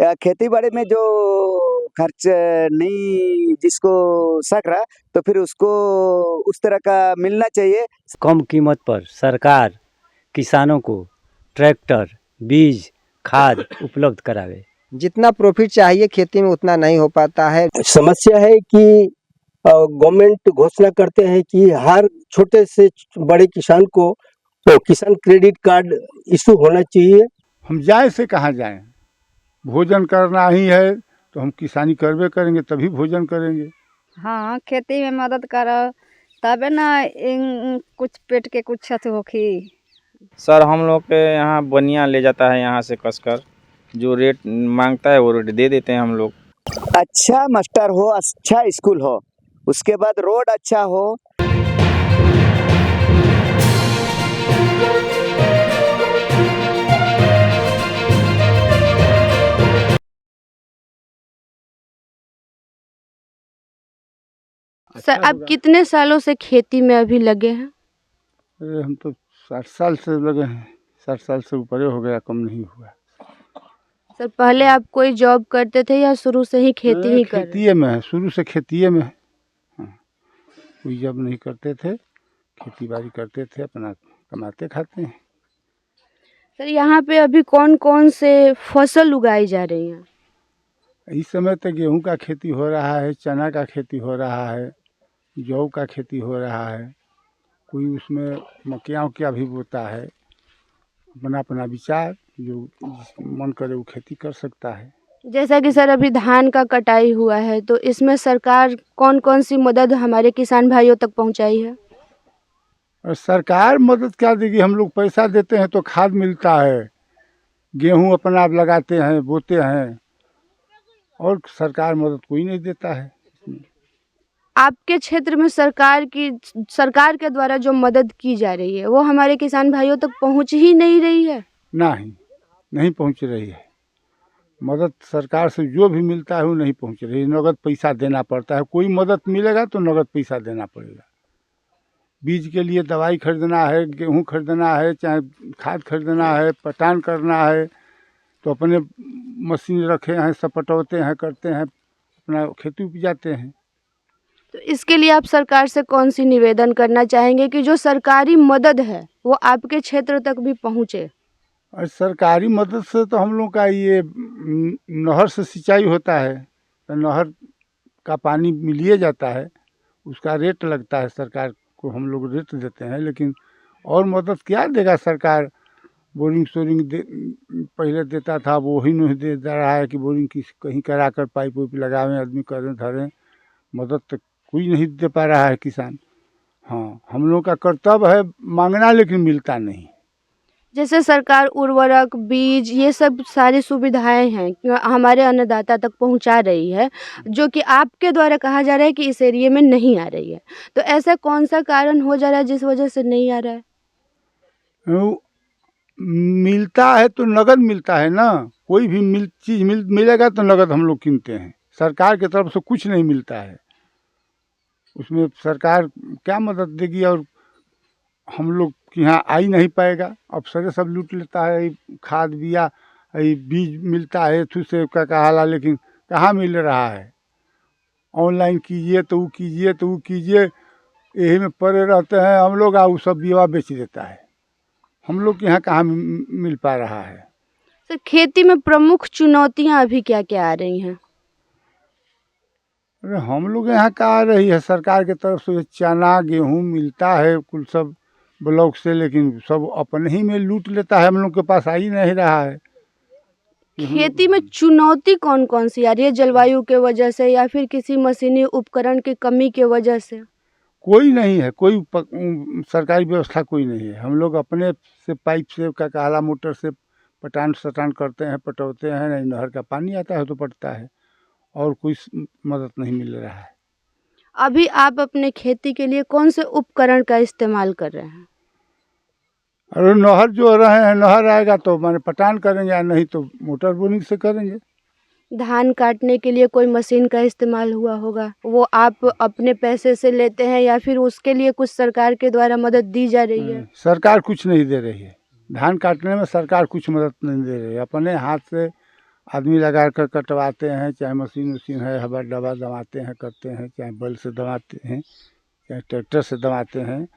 खेती बाड़ी में जो खर्च नहीं जिसको सक रहा, तो फिर उसको उस तरह का मिलना चाहिए। कम कीमत पर सरकार किसानों को ट्रैक्टर, बीज, खाद उपलब्ध करावे। जितना प्रॉफिट चाहिए खेती में उतना नहीं हो पाता है। समस्या है कि गवर्नमेंट घोषणा करते हैं कि हर छोटे से बड़े किसान को तो किसान क्रेडिट कार्ड इशू होना चाहिए। हम जाए से कहाँ जाएं? भोजन करना ही है तो हम किसानी करबे करेंगे, तभी भोजन करेंगे। हाँ, खेती में मदद करो तबे ना कुछ पेट के कुछ अथी होखी। सर हम लोग के यहाँ बनिया ले जाता है, यहाँ से कसकर जो रेट मांगता है वो रेट दे देते हैं हम लोग। अच्छा मास्टर हो, अच्छा स्कूल हो, उसके बाद रोड अच्छा हो। सर आप कितने सालों से खेती में अभी लगे हैं? अरे हम तो 60 साल से लगे हैं, 60 साल से ऊपर हो गया, कम नहीं हुआ। सर पहले आप कोई जॉब करते थे या शुरू से ही खेती ही कर रहे? खेती में है, शुरू से खेती में है। हाँ, कोई जॉब नहीं करते थे, खेती बाड़ी करते थे, अपना कमाते खाते हैं। सर यहाँ पे अभी कौन कौन से फसल उगाई जा रही हैं? इस समय तो गेहूं का खेती हो रहा है, चना का खेती हो रहा है, जौ का खेती हो रहा है, कोई उसमें मक्याओं क्या भी बोता है। अपना अपना विचार, जो मन करे वो खेती कर सकता है। जैसा कि सर अभी धान का कटाई हुआ है, तो इसमें सरकार कौन कौन सी मदद हमारे किसान भाइयों तक पहुंचाई है? और सरकार मदद क्या देगी? हम लोग पैसा देते हैं तो खाद मिलता है, गेहूं अपना आप लगाते हैं, बोते हैं, और सरकार मदद कोई नहीं देता है। आपके क्षेत्र में सरकार के द्वारा जो मदद की जा रही है वो हमारे किसान भाइयों तक पहुंच ही नहीं रही है। नहीं पहुंच रही है। मदद सरकार से जो भी मिलता है वो नहीं पहुंच रही है। नगद पैसा देना पड़ता है। कोई मदद मिलेगा तो नगद पैसा देना पड़ेगा। बीज के लिए दवाई खरीदना है, गेहूं खरीदना है, चाहे खाद खरीदना है, पटान करना है, तो अपने मशीन रखे हैं, सब पटौते हैं, करते हैं, अपना खेती उपजाते हैं। तो इसके लिए आप सरकार से कौन सी निवेदन करना चाहेंगे कि जो सरकारी मदद है वो आपके क्षेत्र तक भी पहुँचे? और सरकारी मदद से तो हम लोग का ये नहर से सिंचाई होता है, तो नहर का पानी मिलिए जाता है, उसका रेट लगता है, सरकार को हम लोग रेट देते हैं। लेकिन और मदद क्या देगा सरकार? बोरिंग शोरिंग पहले देता था, वो ही नहीं दे रहा है कि बोरिंग कहीं करा कर पाइप वाइप लगावें, आदमी करें धरें। मदद तो कोई नहीं दे पा रहा है किसान। हाँ, हम लोग का कर्तव्य है मांगना, लेकिन मिलता नहीं। जैसे सरकार उर्वरक, बीज, ये सब सारी सुविधाएं हैं हमारे अन्नदाता तक पहुंचा रही है, जो कि आपके द्वारा कहा जा रहा है कि इस एरिया में नहीं आ रही है, तो ऐसा कौन सा कारण हो जा रहा है जिस वजह से नहीं आ रहा है? मिलता है तो नगद मिलता है ना। कोई भी चीज़ मिलेगा तो नगद हम लोग कीनते हैं। सरकार की तरफ से कुछ नहीं मिलता है, उसमें सरकार क्या मदद देगी? और हम लोग के यहाँ आ ही नहीं पाएगा। अफसर सब लूट लेता है। खाद बिया बीज मिलता है थू से का कहाला, लेकिन कहाँ मिल रहा है? ऑनलाइन कीजिए तो वो कीजिए तो वो कीजिए, यही में पड़े रहते हैं हम लोग। वो सब बीवा बेच देता है। हम लोग के यहाँ कहाँ मिल पा रहा है? सर खेती में प्रमुख चुनौतियां अभी क्या क्या आ रही हैं? अरे हम लोग यहाँ का आ रही है, सरकार की तरफ से चना गेहूँ मिलता है कुल सब ब्लॉक से, लेकिन सब अपने ही में लूट लेता है। हम लोग के पास आ ही नहीं रहा है। खेती में चुनौती कौन कौन सी आ रही है? जलवायु के वजह से या फिर किसी मशीनी उपकरण की कमी के वजह से? कोई नहीं है, कोई सरकारी व्यवस्था कोई नहीं है। हम लोग अपने से पाइप से काला मोटर से पटान सटान करते हैं, पटौते हैं। नहीं नहर का पानी आता है तो पटता है, और कोई मदद नहीं मिल रहा है। अभी आप अपने खेती के लिए कौन से उपकरण का इस्तेमाल कर रहे हैं? अरे नहर जो रहे हैं, नहर आएगा तो माने पटान करेंगे, या नहीं तो मोटर बोरिंग से करेंगे। धान काटने के लिए कोई मशीन का इस्तेमाल हुआ होगा, वो आप अपने पैसे से लेते हैं या फिर उसके लिए कुछ सरकार के द्वारा मदद दी जा रही है? सरकार कुछ नहीं दे रही है। धान काटने में सरकार कुछ मदद नहीं दे रही है। अपने हाथ से आदमी लगा कर कटवाते हैं, चाहे मशीन वशीन है हवा दवा दबाते हैं करते हैं, चाहे बैल से दबाते हैं, चाहे ट्रैक्टर से दबाते हैं,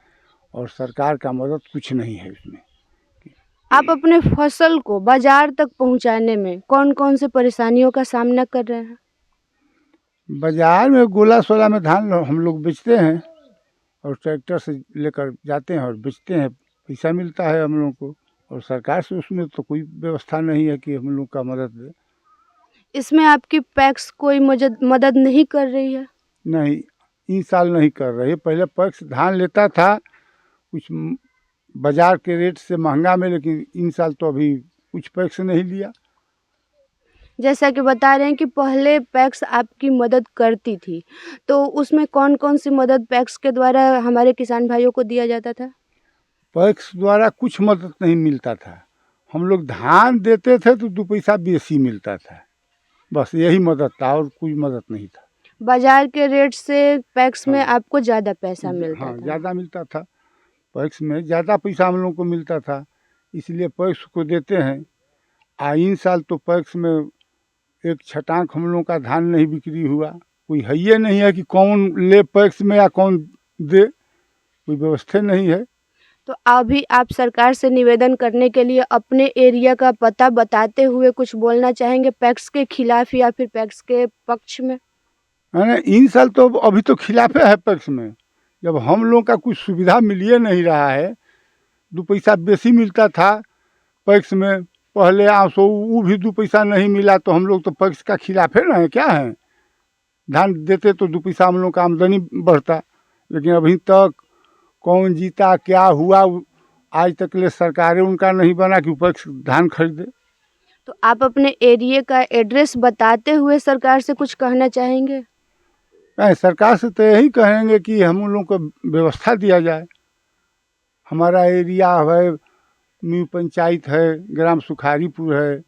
और सरकार का मदद कुछ नहीं है इसमें। आप अपने फसल को बाजार तक पहुंचाने में कौन कौन से परेशानियों का सामना कर रहे हैं? बाजार में गोला सोला में धान हम लोग बेचते हैं और ट्रैक्टर से लेकर जाते हैं और बेचते हैं, पैसा मिलता है हम लोग को, और सरकार से उसमें तो कोई व्यवस्था नहीं है कि हम लोग का मदद दे। इसमें आपकी पैक्स कोई मदद नहीं कर रही है? नहीं, इस साल नहीं कर रही है। पहले पैक्स धान लेता था कुछ बाजार के रेट से महंगा में, लेकिन इन साल तो अभी कुछ पैक्स नहीं लिया। जैसा कि बता रहे हैं कि पहले पैक्स आपकी मदद करती थी, तो उसमें कौन कौन सी मदद पैक्स के द्वारा हमारे किसान भाइयों को दिया जाता था? पैक्स द्वारा कुछ मदद नहीं मिलता था। हम लोग धान देते थे तो 2 पैसा बेसी मिलता था, बस यही मदद था और कोई मदद नहीं था। बाजार के रेट से पैक्स में हाँ। आपको ज़्यादा पैसा मिलता हाँ, था? ज़्यादा मिलता था। पैक्स में ज़्यादा पैसा हम लोग को मिलता था, इसलिए पैक्स को देते हैं। इन साल तो पैक्स में एक छटाक हम लोग का धान नहीं बिक्री हुआ। कोई है ये नहीं है कि कौन ले पैक्स में या कौन दे, कोई व्यवस्था नहीं है। तो अभी आप सरकार से निवेदन करने के लिए अपने एरिया का पता बताते हुए कुछ बोलना चाहेंगे पैक्स के खिलाफ या फिर पैक्स के पक्ष में? है ना, इन साल तो अभी तो खिलाफे है पैक्स में। जब हम लोग का कुछ सुविधा मिलिए नहीं रहा है, 2 पैसा बेसी मिलता था पैक्स में पहले, सो वो भी 2 पैसा नहीं मिला, तो हम लोग तो पैक्स का खिलाफे ना है क्या है। धान देते तो 2 पैसा हम लोग का आमदनी बढ़ता, लेकिन अभी तक कौन जीता क्या हुआ आज तक ले सरकारें उनका नहीं बना कि पैक्स धान खरीदे। तो आप अपने एरिया का एड्रेस बताते हुए सरकार से कुछ कहना चाहेंगे? सरकार से तो यही कहेंगे कि हम लोग को व्यवस्था दिया जाए। हमारा एरिया है, न्यू पंचायत है, ग्राम सुखारीपुर है,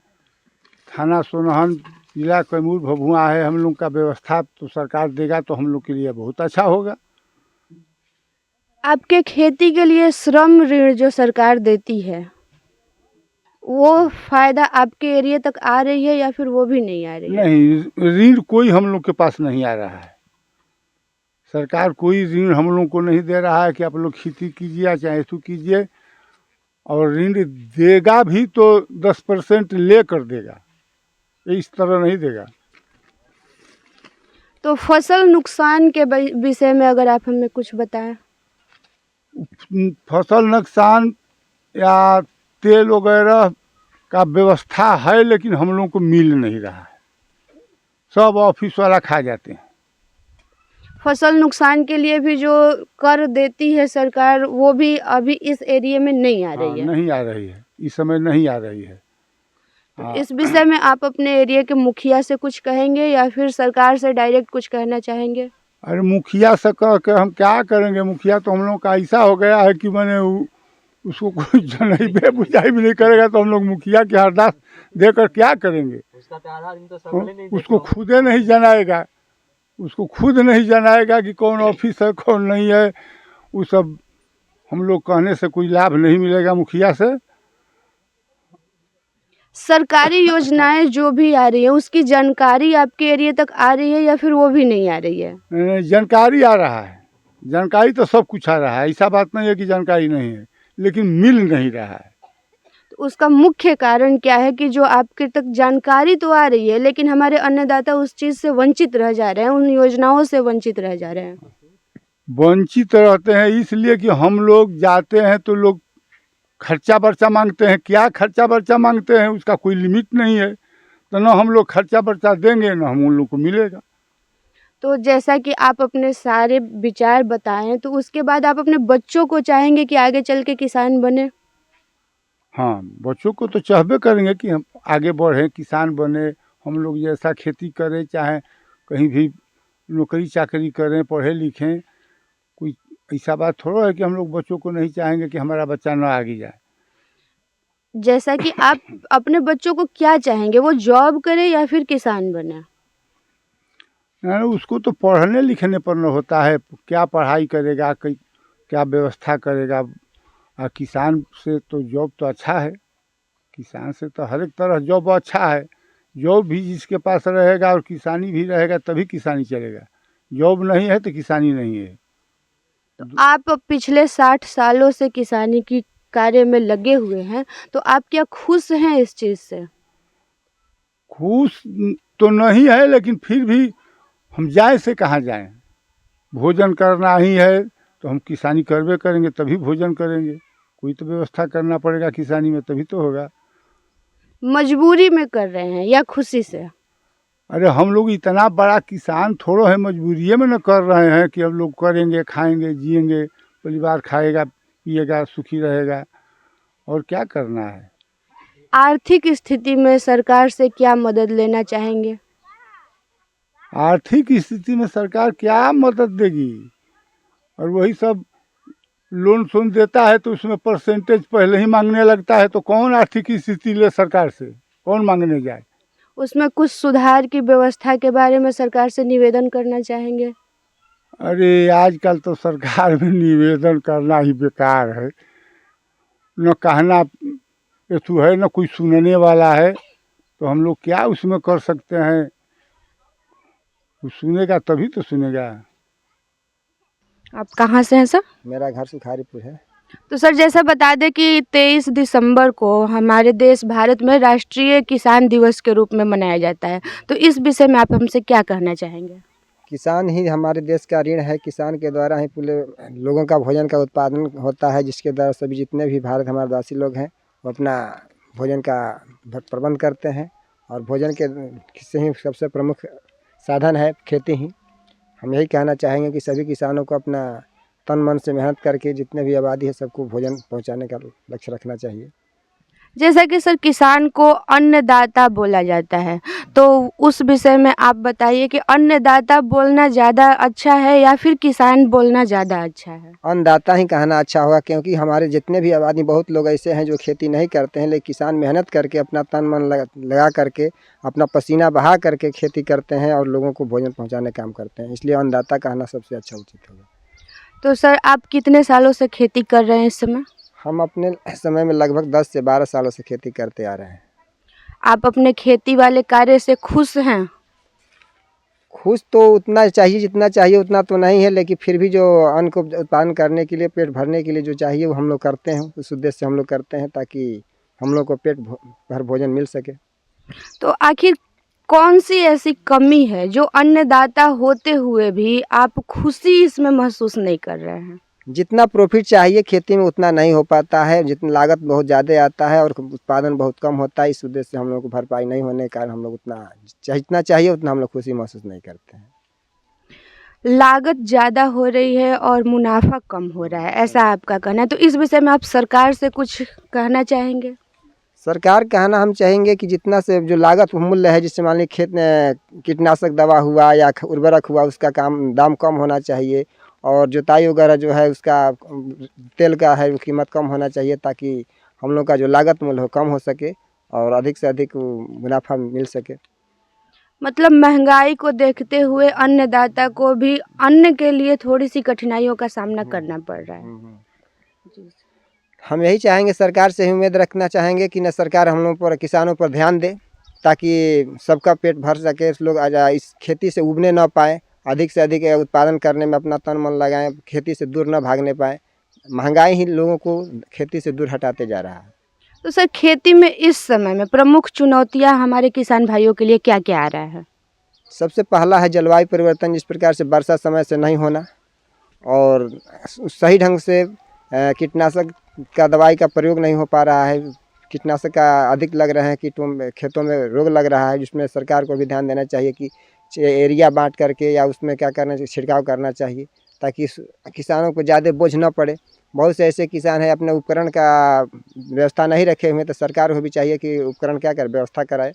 थाना सोनहन, जिला कैमूर भभुआ है। हम लोग का व्यवस्था तो सरकार देगा तो हम लोग के लिए बहुत अच्छा होगा। आपके खेती के लिए श्रम ऋण जो सरकार देती है, वो फ़ायदा आपके एरिया तक आ रही है या फिर वो भी नहीं आ रही है? नहीं, ऋण कोई हम लोग के पास नहीं आ रहा है। सरकार कोई ऋण हम लोग को नहीं दे रहा है कि आप लोग खेती कीजिए या चाहे ऐसू कीजिए, और ऋण देगा भी तो 10% ले कर देगा, इस तरह नहीं देगा। तो फसल नुकसान के विषय में अगर आप हमें कुछ बताएं। फसल नुकसान या तेल वगैरह का व्यवस्था है, लेकिन हम लोग को मिल नहीं रहा है, सब ऑफिस वाला खा जाते हैं। फसल नुकसान के लिए भी जो कर देती है सरकार, वो भी अभी इस एरिया में नहीं आ रही है? नहीं आ रही है, इस समय नहीं आ रही है। तो इस विषय में आप अपने एरिया के मुखिया से कुछ कहेंगे या फिर सरकार से डायरेक्ट कुछ कहना चाहेंगे? अरे मुखिया से कह के हम क्या करेंगे। मुखिया तो हम लोग का ऐसा हो गया है कि मैंने उसको कोई जनइबे बुझाई भी नहीं करेगा, तो हम लोग मुखिया की हरदास देकर क्या करेंगे। उसको खुदे नहीं जनाएगा, उसको खुद नहीं जनाएगा कि कौन ऑफिस है कौन नहीं है। वो सब हम लोग कहने से कोई लाभ नहीं मिलेगा मुखिया से। सरकारी योजनाएं जो भी आ रही है उसकी जानकारी आपके एरिया तक आ रही है या फिर वो भी नहीं आ रही है? नहीं, जानकारी आ रहा है, जानकारी तो सब कुछ आ रहा है, ऐसा बात नहीं है कि जानकारी नहीं है, लेकिन मिल नहीं रहा है। तो उसका मुख्य कारण क्या है कि जो आपके तक जानकारी तो आ रही है लेकिन हमारे अन्नदाता उस चीज़ से वंचित रह जा रहे हैं, उन योजनाओं से वंचित रह जा रहे हैं? वंचित रहते हैं इसलिए कि हम लोग जाते हैं तो लोग खर्चा बर्चा मांगते हैं। क्या खर्चा बर्चा मांगते हैं, उसका कोई लिमिट नहीं है। तो ना हम लोग खर्चा बर्चा देंगे ना हम उन लोग को मिलेगा। तो जैसा कि आप अपने सारे विचार बताएं, तो उसके बाद आप अपने बच्चों को चाहेंगे कि आगे चल के किसान बने? हाँ, बच्चों को तो चाहबे करेंगे कि हम आगे बढ़ें, किसान बने, हम लोग जैसा खेती करें, चाहे कहीं भी नौकरी चाकरी करें, पढ़े लिखें। कोई ऐसा बात थोड़ा है कि हम लोग बच्चों को नहीं चाहेंगे कि हमारा बच्चा ना आगे जाए। जैसा कि आप अपने बच्चों को क्या चाहेंगे, वो जॉब करे या फिर किसान बने? उसको तो पढ़ने लिखने पर न होता है, क्या पढ़ाई करेगा, क्या व्यवस्था करेगा। किसान से तो जॉब तो अच्छा है, किसान से तो हर एक तरह जॉब अच्छा है, जॉब भी जिसके पास रहेगा और किसानी भी रहेगा तभी किसानी चलेगा। जॉब नहीं है तो किसानी नहीं है। आप पिछले 60 सालों से किसानी की कार्य में लगे हुए हैं, तो आप क्या खुश हैं इस चीज़ से? खुश तो नहीं है, लेकिन फिर भी हम जाए से कहाँ जाएं। भोजन करना ही है तो हम किसानी करबे करेंगे, तभी भोजन करेंगे। कोई तो व्यवस्था करना पड़ेगा किसानी में, तभी तो होगा। मजबूरी में कर रहे हैं या खुशी से? अरे हम लोग इतना बड़ा किसान थोड़ो है, मजबूरी में न कर रहे हैं कि हम लोग करेंगे, खाएंगे, जिएंगे, परिवार खाएगा पिएगा, सुखी रहेगा, और क्या करना है। आर्थिक स्थिति में सरकार से क्या मदद लेना चाहेंगे? आर्थिक स्थिति में सरकार क्या मदद देगी? और वही सब लोन सोन देता है तो उसमें परसेंटेज पहले ही मांगने लगता है, तो कौन आर्थिक स्थिति ले सरकार से, कौन मांगने जाए। उसमें कुछ सुधार की व्यवस्था के बारे में सरकार से निवेदन करना चाहेंगे? अरे आजकल तो सरकार में निवेदन करना ही बेकार है। न कहना एथू है, न कोई सुनने वाला है, तो हम लोग क्या उसमें कर सकते हैं। कोई सुनेगा तभी तो सुनेगा। आप कहाँ से हैं सर? मेरा घर सुखारीपुर है। तो सर जैसा बता दें कि 23 दिसंबर को हमारे देश भारत में राष्ट्रीय किसान दिवस के रूप में मनाया जाता है, तो इस विषय में आप हमसे क्या कहना चाहेंगे? किसान ही हमारे देश का रीढ़ है। किसान के द्वारा ही पूरे लोगों का भोजन का उत्पादन होता है, जिसके द्वारा सभी जितने भी भारत हमारे वासी लोग हैं वो अपना भोजन का प्रबंध करते हैं। और भोजन के से ही सबसे प्रमुख साधन है खेती ही। हम यही कहना चाहेंगे कि सभी किसानों को अपना तन मन से मेहनत करके जितने भी आबादी है सबको भोजन पहुंचाने का लक्ष्य रखना चाहिए। जैसा कि सर किसान को अन्नदाता बोला जाता है, तो उस विषय में आप बताइए कि अन्नदाता बोलना ज़्यादा अच्छा है या फिर किसान बोलना ज़्यादा अच्छा है? अन्नदाता ही कहना अच्छा होगा, क्योंकि हमारे जितने भी आबादी बहुत लोग ऐसे हैं जो खेती नहीं करते हैं, लेकिन किसान मेहनत करके अपना तन मन लगा करके अपना पसीना बहा करके खेती करते हैं और लोगों को भोजन पहुंचाने का काम करते हैं। इसलिए अन्नदाता कहना सबसे अच्छा उचित होगा। तो सर आप कितने सालों से खेती कर रहे हैं इस समय? हम अपने समय में लगभग 10 से 12 सालों से खेती करते आ रहे हैं। आप अपने खेती वाले कार्य से खुश हैं? खुश तो उतना चाहिए जितना चाहिए उतना तो नहीं है, लेकिन फिर भी जो अन्न को उत्पादन करने के लिए, पेट भरने के लिए जो चाहिए वो हम लोग करते हैं। उस उद्देश्य से हम लोग करते हैं ताकि हम लोग को पेट भर भोजन मिल सके। तो आखिर कौन सी ऐसी कमी है जो अन्नदाता होते हुए भी आप खुशी इसमें महसूस नहीं कर रहे हैं? जितना प्रॉफिट चाहिए खेती में उतना नहीं हो पाता है, जितना लागत बहुत ज़्यादा आता है और उत्पादन बहुत कम होता है। इस उद्देश्य से हम लोग को भरपाई नहीं होने के कारण हम लोग उतना जितना चाहिए उतना हम लोग खुशी महसूस नहीं करते हैं। लागत ज़्यादा हो रही है और मुनाफा कम हो रहा है, ऐसा आपका कहना है। तो इस विषय में आप सरकार से कुछ कहना चाहेंगे? सरकार कहना हम चाहेंगे कि जितना से जो लागत मूल्य है, जिससे मान लीजिए खेत में कीटनाशक दवा हुआ या उर्वरक हुआ, उसका दाम कम होना चाहिए। और जुताई वगैरह जो है उसका तेल का है वो कीमत कम होना चाहिए, ताकि हम लोग का जो लागत मूल्य हो कम हो सके और अधिक से अधिक मुनाफा मिल सके। मतलब महंगाई को देखते हुए अन्नदाता को भी अन्न के लिए थोड़ी सी कठिनाइयों का सामना करना पड़ रहा है। हम यही चाहेंगे, सरकार से ही उम्मीद रखना चाहेंगे कि न सरकार हम लोग पर, किसानों पर ध्यान दे, ताकि सबका पेट भर सके, लोग इस खेती से उबने ना पाए, अधिक से अधिक उत्पादन करने में अपना तन मन लगाएं, खेती से दूर न भागने पाए। महंगाई ही लोगों को खेती से दूर हटाते जा रहा है। तो सर खेती में इस समय में प्रमुख चुनौतियां हमारे किसान भाइयों के लिए क्या क्या आ रहा है? सबसे पहला है जलवायु परिवर्तन, जिस प्रकार से वर्षा समय से नहीं होना और सही ढंग से कीटनाशक का दवाई का प्रयोग नहीं हो पा रहा है। कीटनाशक का अधिक लग रहे हैं, कीटों में खेतों में रोग लग रहा है, जिसमें सरकार को भी ध्यान देना चाहिए कि एरिया बांट करके या उसमें क्या करना चाहिए, छिड़काव करना चाहिए, ताकि किसानों को ज़्यादा बोझ न पड़े। बहुत से ऐसे किसान हैं अपने उपकरण का व्यवस्था नहीं रखे हुए, तो सरकार को भी चाहिए कि उपकरण क्या कर व्यवस्था कराए,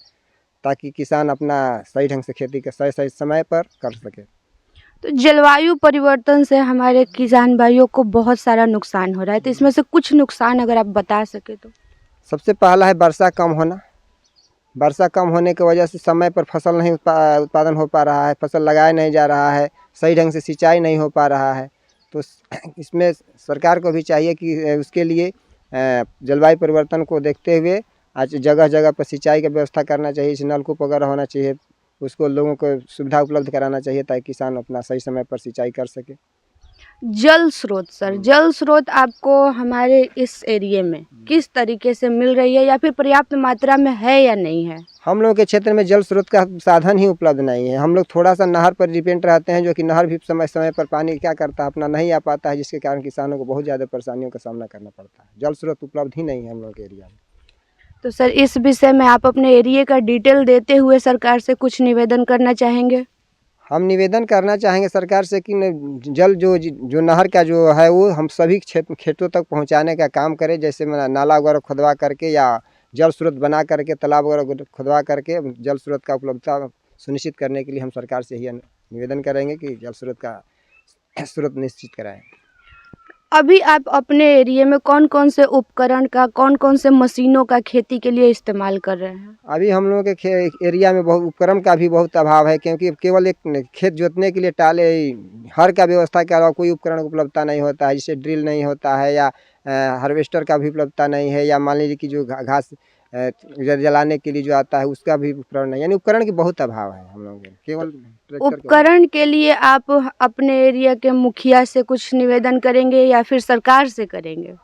ताकि किसान अपना सही ढंग से खेती का सही समय पर कर सके। तो जलवायु परिवर्तन से हमारे किसान भाइयों को बहुत सारा नुकसान हो रहा है, तो इसमें से कुछ नुकसान अगर आप बता सके तो? सबसे पहला है वर्षा कम होना। वर्षा कम होने की वजह से समय पर फसल नहीं उत्पादन हो पा रहा है, फसल लगाया नहीं जा रहा है, सही ढंग से सिंचाई नहीं हो पा रहा है। तो इसमें सरकार को भी चाहिए कि उसके लिए जलवायु परिवर्तन को देखते हुए आज जगह जगह पर सिंचाई का व्यवस्था करना चाहिए, जैसे नलकूप वगैरह होना चाहिए, उसको लोगों को सुविधा उपलब्ध कराना चाहिए ताकि किसान अपना सही समय पर सिंचाई कर सके। जल स्रोत सर, जल स्रोत आपको हमारे इस एरिए में किस तरीके से मिल रही है या फिर पर्याप्त मात्रा में है या नहीं है? हम लोगों के क्षेत्र में जल स्रोत का साधन ही उपलब्ध नहीं है। हम लोग थोड़ा सा नहर पर डिपेंड रहते हैं, जो कि नहर भी समय समय पर पानी क्या करता है, अपना नहीं आ पाता है, जिसके कारण किसानों को बहुत ज़्यादा परेशानियों का सामना करना पड़ता है। जल स्रोत उपलब्ध ही नहीं है हम लोगों के एरिया में। तो सर इस विषय में आप अपने एरिया का डिटेल देते हुए सरकार से कुछ निवेदन करना चाहेंगे? हम निवेदन करना चाहेंगे सरकार से कि जल जो नहर का जो है वो हम सभी खेतों तक पहुंचाने का काम करें, जैसे नाला वगैरह खुदवा करके या जल स्रोत बना करके, तालाब वगैरह खुदवा करके जल स्रोत का उपलब्धता सुनिश्चित करने के लिए हम सरकार से ही निवेदन करेंगे कि जल स्रोत का स्रोत निश्चित कराएं। अभी आप अपने एरिया में कौन कौन से उपकरण का, कौन कौन से मशीनों का खेती के लिए इस्तेमाल कर रहे हैं? अभी हम लोगों के एरिया में बहुत उपकरण का भी बहुत अभाव है, क्योंकि केवल एक खेत जोतने के लिए टाले हर का व्यवस्था के अलावा कोई उपकरण उपलब्धता नहीं होता है, जिससे ड्रिल नहीं होता है या हार्वेस्टर का भी उपलब्धता नहीं है, या मान लीजिए कि जो घास जलाने के लिए जो आता है उसका भी उपकरण नहीं, यानी उपकरण की बहुत अभाव है हम लोगों के। केवल उपकरण के लिए आप अपने एरिया के मुखिया से कुछ निवेदन करेंगे या फिर सरकार से करेंगे?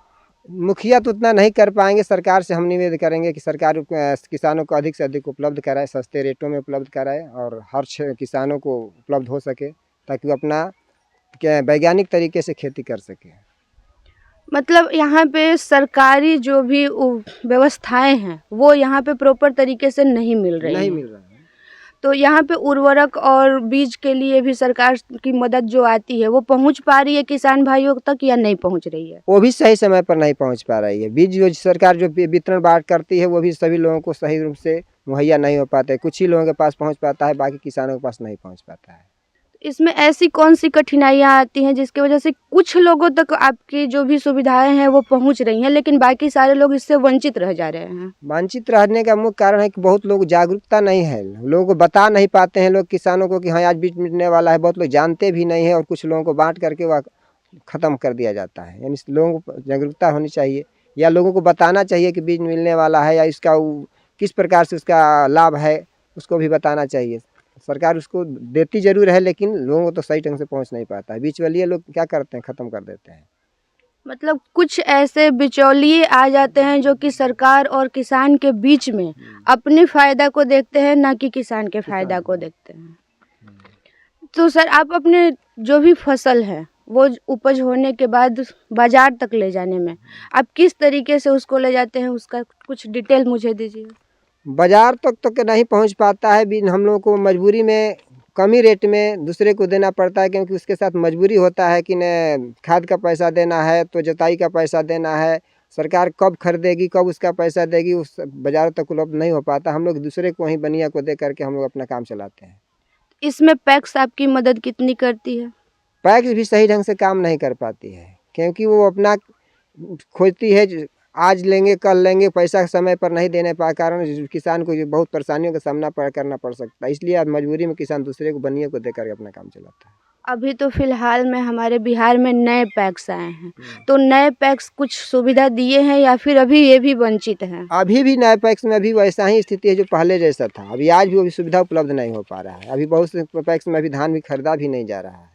मुखिया तो उतना नहीं कर पाएंगे, सरकार से हम निवेदन करेंगे कि सरकार किसानों को अधिक से अधिक उपलब्ध कराए, सस्ते रेटों में उपलब्ध कराए और हर किसानों को उपलब्ध हो सके, ताकि वो अपना वैज्ञानिक तरीके से खेती कर सके। मतलब यहाँ पे सरकारी जो भी व्यवस्थाएं हैं वो यहाँ पे प्रॉपर तरीके से नहीं मिल रही नहीं हैं। मिल रहा है। तो यहाँ पे उर्वरक और बीज के लिए भी सरकार की मदद जो आती है वो पहुँच पा रही है किसान भाइयों तक या नहीं पहुँच रही है? वो भी सही समय पर नहीं पहुंच पा रही है। बीज जो सरकार जो वितरण बांट करती है वो भी सभी लोगों को सही रूप से मुहैया नहीं हो पाता है, कुछ ही लोगों के पास पहुंच पाता है, बाकी किसानों के पास नहीं पहुंच पाता है। इसमें ऐसी कौन सी कठिनाइयाँ आती हैं जिसकी वजह से कुछ लोगों तक आपकी जो भी सुविधाएं हैं वो पहुंच रही हैं, लेकिन बाकी सारे लोग इससे वंचित रह जा रहे हैं? वंचित रहने का मुख्य कारण है कि बहुत लोग जागरूकता नहीं है, लोगों को बता नहीं पाते हैं लोग किसानों को कि हाँ आज बीज मिलने वाला है, बहुत लोग जानते भी नहीं है और कुछ लोगों को बांट करके वह ख़त्म कर दिया जाता है। यानी लोगों को जागरूकता होनी चाहिए, या लोगों को बताना चाहिए कि बीज मिलने वाला है या इसका किस प्रकार से उसका लाभ है, उसको भी बताना चाहिए। सरकार उसको देती जरूर है, लेकिन लोगों को तो सही ढंग से पहुंच नहीं पाता है। बीच वाले लोग क्या करते हैं, ख़त्म कर देते हैं। मतलब कुछ ऐसे बिचौलिए आ जाते हैं जो कि सरकार और किसान के बीच में अपने फ़ायदा को देखते हैं, ना कि किसान के फ़ायदा को देखते हैं। तो सर आप अपने जो भी फसल है वो उपज होने के बाद बाज़ार तक ले जाने में आप किस तरीके से उसको ले जाते हैं, उसका कुछ डिटेल मुझे दीजिए। बाज़ार तक तो नहीं पहुंच पाता है, भी हम लोगों को मजबूरी में कमी रेट में दूसरे को देना पड़ता है, क्योंकि उसके साथ मजबूरी होता है कि न खाद का पैसा देना है तो जुताई का पैसा देना है, सरकार कब खरीदेगी कब उसका पैसा देगी, उस बाज़ार तक उपलब्ध नहीं हो पाता। हम लोग दूसरे को वहीं बनिया को दे करके हम लोग अपना काम चलाते हैं। इसमें पैक्स आपकी मदद कितनी करती है? पैक्स भी सही ढंग से काम नहीं कर पाती है, क्योंकि वो अपना खोजती है आज लेंगे कल लेंगे, पैसा समय पर नहीं देने पा कारण किसान को बहुत परेशानियों का सामना करना पड़ सकता है। इसलिए आज मजबूरी में किसान दूसरे को बनिए को देकर के अपना काम चलाता है। अभी तो फिलहाल में हमारे बिहार में नए पैक्स आए हैं, तो नए पैक्स कुछ सुविधा दिए हैं या फिर अभी ये भी वंचित हैं? अभी भी नए पैक्स में अभी वैसा ही स्थिति है जो पहले जैसा था। अभी आज भी अभी सुविधा उपलब्ध नहीं हो पा रहा है। अभी बहुत से पैक्स में अभी धान भी खरीदा भी नहीं जा रहा है।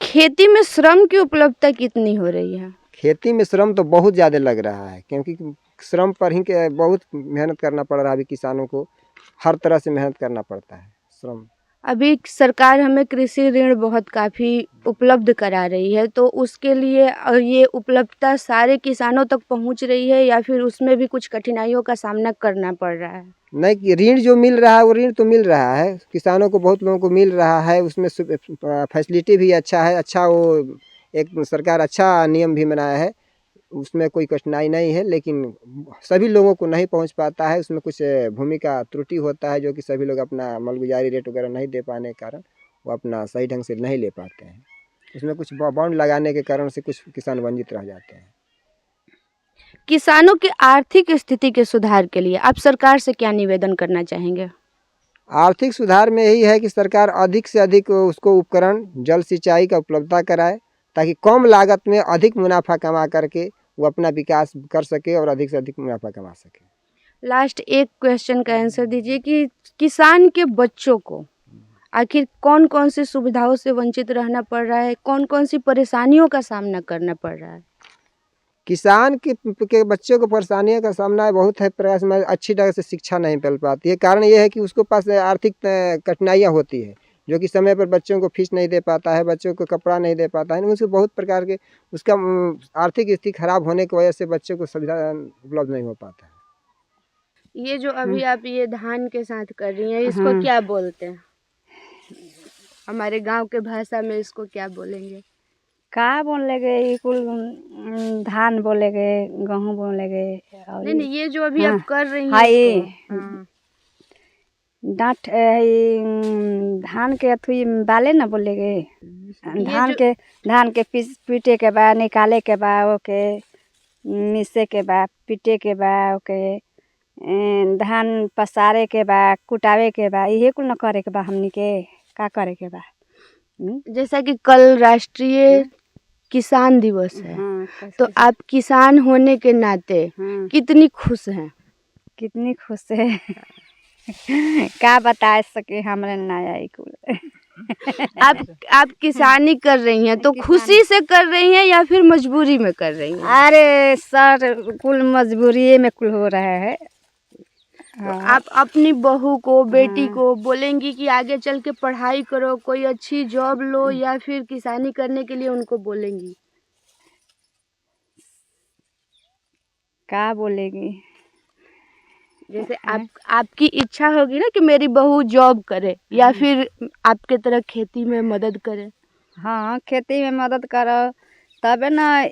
खेती में श्रम की उपलब्धता कितनी हो रही है? खेती में श्रम तो बहुत ज़्यादा लग रहा है, क्योंकि श्रम पर ही बहुत मेहनत करना पड़ रहा है। अभी किसानों को हर तरह से मेहनत करना पड़ता है। श्रम अभी सरकार हमें कृषि ऋण बहुत काफ़ी उपलब्ध करा रही है, तो उसके लिए ये उपलब्धता सारे किसानों तक पहुंच रही है या फिर उसमें भी कुछ कठिनाइयों का सामना करना पड़ रहा है? नहीं, ऋण जो मिल रहा है वो ऋण तो मिल रहा है, किसानों को बहुत लोगों को मिल रहा है। उसमें फैसिलिटी भी अच्छा है, अच्छा वो एक सरकार अच्छा नियम भी बनाया है, उसमें कोई कठिनाई नहीं है, लेकिन सभी लोगों को नहीं पहुंच पाता है। उसमें कुछ भूमि का त्रुटि होता है, जो कि सभी लोग अपना मालगुजारी रेट वगैरह नहीं दे पाने के कारण वो अपना सही ढंग से नहीं ले पाते हैं। उसमें कुछ बॉन्ड लगाने के कारण से कुछ किसान वंचित रह जाते हैं। किसानों की आर्थिक स्थिति के सुधार के लिए आप सरकार से क्या निवेदन करना चाहेंगे? आर्थिक सुधार में यही है कि सरकार अधिक से अधिक उसको उपकरण जल सिंचाई का उपलब्धता कराए, ताकि कम लागत में अधिक मुनाफा कमा करके वो अपना विकास कर सके और अधिक से अधिक मुनाफा कमा सके। लास्ट एक क्वेश्चन का आंसर दीजिए कि किसान के बच्चों को आखिर कौन कौन सी सुविधाओं से वंचित रहना पड़ रहा है, कौन कौन सी परेशानियों का सामना करना पड़ रहा है? किसान के बच्चों को परेशानियों का सामना बहुत है, प्रयास में अच्छी तरह से शिक्षा नहीं मिल पाती है। कारण ये है कि उसके पास आर्थिक कठिनाइयाँ होती है, जो कि समय पर बच्चों को फीस नहीं दे पाता है, बच्चों को कपड़ा नहीं दे पाता है। उसको बहुत प्रकार के उसका आर्थिक स्थिति खराब होने की वजह से बच्चों को सुविधा उपलब्ध नहीं हो पाता है। ये जो अभी आप ये धान के साथ कर रही हैं, इसको क्या बोलते हैं? हमारे गांव के भाषा में इसको क्या बोलेंगे? का बोलेगे ये कुल धान बोलेगे, गेहूँ बोलेगे और नहीं नहीं, ये जो अभी आप कर रही हैं हाय इसको, हाँ। डांट धान के अथुई बाले ना बोलेगे। धान के पीटे के बाद निकाले के बाद ओके मिसे के बाद पीटे के बाद ओके धान पसारे के बाद कुटावे के बाद इहे कुल न करे के बा। हमनी के का करे के बा? जैसा कि कल राष्ट्रीय किसान दिवस है, तो आप किसान होने के नाते कितनी खुश हैं? कितनी खुश है क्या बता सके, हमरे नया कुल आप किसानी कर रही हैं तो खुशी से कर रही हैं या फिर मजबूरी में कर रही हैं? अरे सर कुल मजबूरी में कुल हो रहा है। तो आप अपनी बहू को, बेटी को बोलेंगी कि आगे चल के पढ़ाई करो, कोई अच्छी जॉब लो, या फिर किसानी करने के लिए उनको बोलेंगी? क्या बोलेगी? जैसे आपकी इच्छा होगी ना कि मेरी बहू जॉब करे या फिर आपके तरह खेती में मदद करे। हाँ, खेती में मदद करो तबे ना